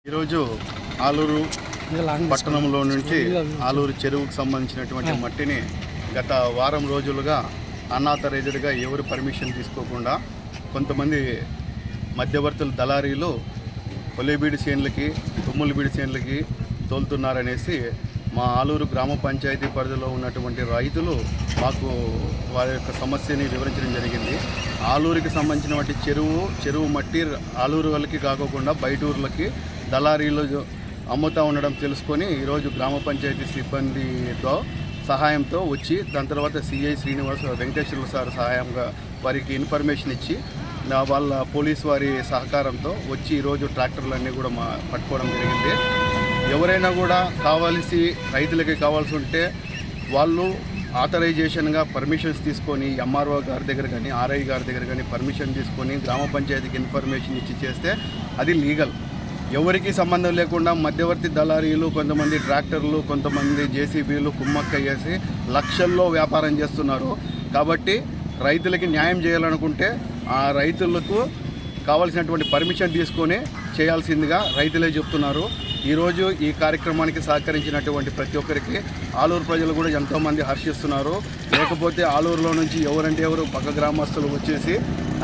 ఈరోజు ఆలూరు పట్టణంలో నుంచి ఆలూరు చెరువుకు సంబంధించినటువంటి మట్టిని గత వారం రోజులుగా అన్నాథరైజ్డ్గా ఎవరు పర్మిషన్ తీసుకోకుండా కొంతమంది మధ్యవర్తులు దళారీలు కొల్లేబీడి చేనులకి తుమ్ములబీడి చేనులకి తోలుతున్నారనేసి మా ఆలూరు గ్రామ పంచాయతీ పరిధిలో ఉన్నటువంటి రైతులు మాకు వారి యొక్క సమస్యని వివరించడం జరిగింది. ఆలూరుకి సంబంధించినటువంటి చెరువు మట్టి ఆలూరు వాళ్ళకి కాకుండా బయట ఊర్లకి దళారీలు అమ్ముతూ ఉండడం తెలుసుకొని ఈరోజు గ్రామ పంచాయతీ సిబ్బందితో సహాయంతో వచ్చి దాని తర్వాత సిఐ శ్రీనివాస్ వెంకటేశ్వర సార్ సహాయంగా వారికి ఇన్ఫర్మేషన్ ఇచ్చి వాళ్ళ పోలీస్ వారి సహకారంతో వచ్చి ఈరోజు ట్రాక్టర్లన్నీ కూడా పట్టుకోవడం జరిగింది. ఎవరైనా కూడా రైతులకి కావాల్సి ఉంటే వాళ్ళు ఆథరైజేషన్గా పర్మిషన్స్ తీసుకొని ఎంఆర్ఓ గారి దగ్గర కానీ ఆర్ఐ గారి దగ్గర కానీ పర్మిషన్ తీసుకొని గ్రామ పంచాయతీకి ఇన్ఫర్మేషన్ ఇచ్చి చేస్తే అది లీగల్. ఎవరికి సంబంధం లేకుండా మధ్యవర్తి దళారీలు కొంతమంది ట్రాక్టర్లు కొంతమంది జేసీబీలు కుమ్మక్కయ్యేసి లక్షల్లో వ్యాపారం చేస్తున్నారు. కాబట్టి రైతులకి న్యాయం చేయాలనుకుంటే ఆ రైతులకు కావాల్సినటువంటి పర్మిషన్ తీసుకొని చేయాల్సిందిగా రైతులే చెప్తున్నారు. ఈరోజు ఈ కార్యక్రమానికి సహకరించినటువంటి ప్రతి ఒక్కరికి ఆలూరు ప్రజలు కూడా ఎంతోమంది హర్షిస్తున్నారు. లేకపోతే ఆలూరులో నుంచి ఎవరు పక్క గ్రామస్తులు వచ్చేసి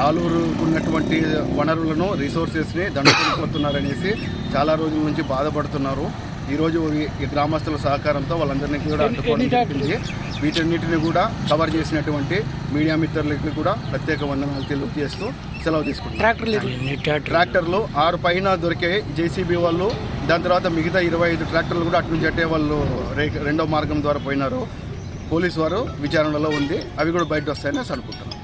ఆలూరు ఉన్నటువంటి వనరులను రిసోర్సెస్ని దండుకొనిపోతున్నారనేసి చాలా రోజుల నుంచి బాధపడుతున్నారు. ఈరోజు ఈ గ్రామస్తుల సహకారంతో వాళ్ళందరినీ కూడా అడ్డుకోవడం జరిగింది. వీటన్నిటిని కూడా కవర్ చేసినటువంటి మీడియా మిత్రులకి కూడా ప్రత్యేక వందనాలు తెలియజేస్తూ సెలవు తీసుకుంటారు. ట్రాక్టర్లు 6 పైన దొరికే జేసీబీ వాళ్ళు, దాని తర్వాత మిగతా 25 ట్రాక్టర్లు కూడా అటు నుంచి అట్టే వాళ్ళు రెండో మార్గం ద్వారా పోయినారు. పోలీసు వారు విచారణలో ఉంది, అవి కూడా బయట వస్తాయని అనుకుంటున్నారు.